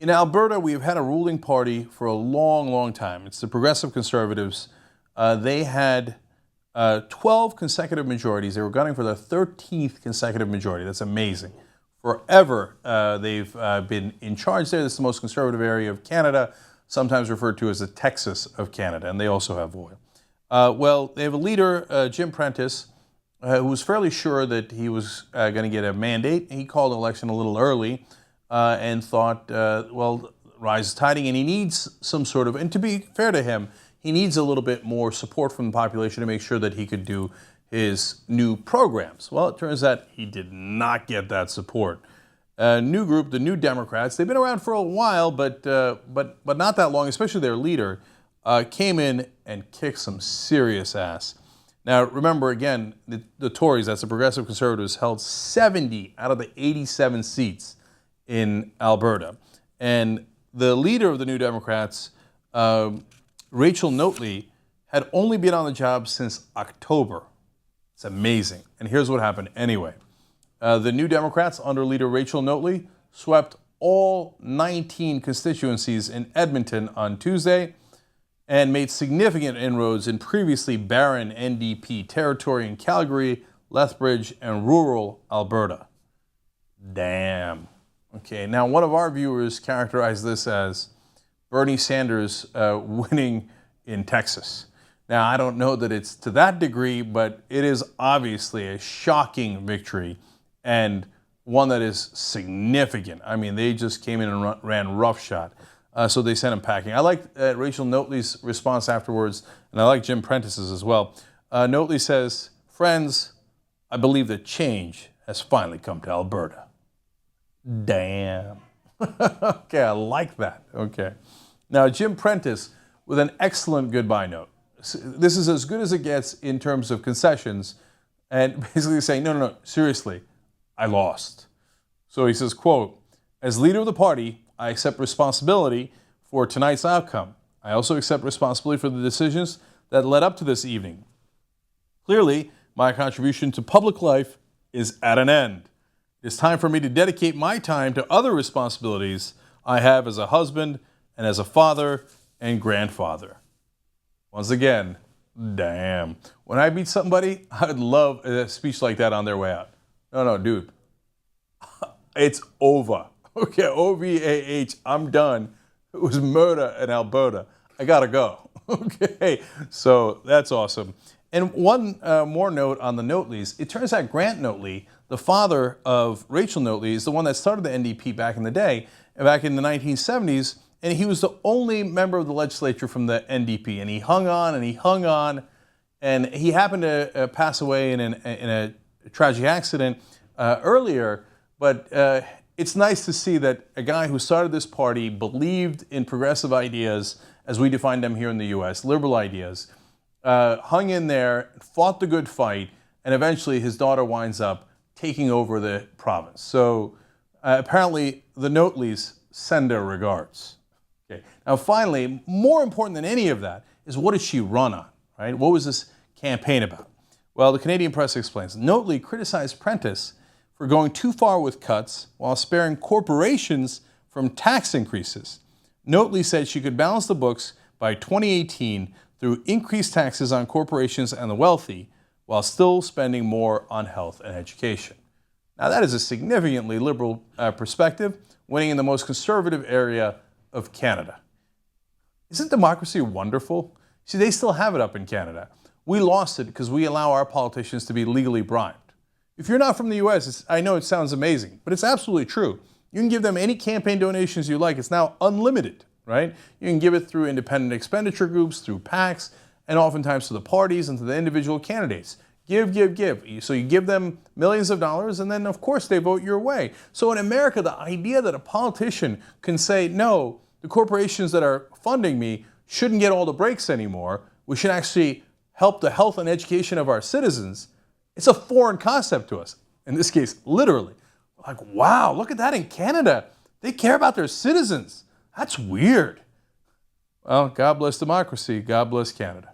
In Alberta, we've had a ruling party for a long, long time. It's the Progressive Conservatives. They had 12 consecutive majorities. They were gunning for their 13th consecutive majority. That's amazing. Forever, they've been in charge there. This is the most conservative area of Canada, sometimes referred to as the Texas of Canada, and they also have oil. Well, they have a leader, Jim Prentice, who was fairly sure that he was going to get a mandate. He called an election a little early and thought, well, rise is tiding, and he needs some sort of, and to be fair to him, he needs a little bit more support from the population to make sure that he could do his new programs. Well, it turns out he did not get that support. A new group, the New Democrats, they've been around for a while, but not that long, especially their leader, came in and kicked some serious ass. Now, remember, again, the Tories, that's the Progressive Conservatives, held 70 out of the 87 seats in Alberta. And the leader of the New Democrats, Rachel Notley, had only been on the job since October. It's amazing. And here's what happened anyway. The New Democrats, under leader Rachel Notley, swept all 19 constituencies in Edmonton on Tuesday and made significant inroads in previously barren NDP territory in Calgary, Lethbridge, and rural Alberta. Damn. Okay, now one of our viewers characterized this as Bernie Sanders winning in Texas. Now, I don't know that it's to that degree, but it is obviously a shocking victory and one that is significant. I mean, they just came in and ran roughshod. So they sent him packing. I like Rachel Notley's response afterwards, and I like Jim Prentice's as well. Notley says, "Friends, I believe that change has finally come to Alberta." Damn. Okay, I like that. Okay. Now, Jim Prentice with an excellent goodbye note. This is as good as it gets in terms of concessions, and basically saying, no, seriously, I lost. So he says, quote, "As leader of the party, I accept responsibility for tonight's outcome. I also accept responsibility for the decisions that led up to this evening. Clearly, my contribution to public life is at an end. It's time for me to dedicate my time to other responsibilities I have as a husband and as a father and grandfather." Once again, damn. When I meet somebody, I'd love a speech like that on their way out. No, dude. It's over. Okay, OVAH, I'm done. It was murder in Alberta. I gotta go. Okay, so that's awesome. And one more note on the Notleys. It turns out Grant Notley, the father of Rachel Notley, is the one that started the NDP back in the day, back in the 1970s, and he was the only member of the legislature from the NDP, and he hung on and he hung on, and he happened to pass away in a tragic accident earlier, but it's nice to see that a guy who started this party believed in progressive ideas, as we define them here in the U.S., liberal ideas, hung in there, fought the good fight, and eventually his daughter winds up taking over the province. So apparently the Notleys send their regards. Okay. Now finally, more important than any of that is, what did she run on, right? What was this campaign about? Well, the Canadian Press explains. Notley criticized Prentice for going too far with cuts while sparing corporations from tax increases. Notley said she could balance the books by 2018 through increased taxes on corporations and the wealthy, while still spending more on health and education. Now that is a significantly liberal perspective, winning in the most conservative area of Canada. Isn't democracy wonderful? See, they still have it up in Canada. We lost it because we allow our politicians to be legally bribed. If you're not from the US, I know it sounds amazing, but it's absolutely true. You can give them any campaign donations you like. It's now unlimited, right? You can give it through independent expenditure groups, through PACs, and oftentimes to the parties and to the individual candidates. Give. So you give them millions of dollars, and then of course they vote your way. So in America, the idea that a politician can say, no, the corporations that are funding me shouldn't get all the breaks anymore. We should actually help the health and education of our citizens. It's a foreign concept to us. In this case, literally. Like, wow, look at that in Canada. They care about their citizens. That's weird. Well, God bless democracy. God bless Canada.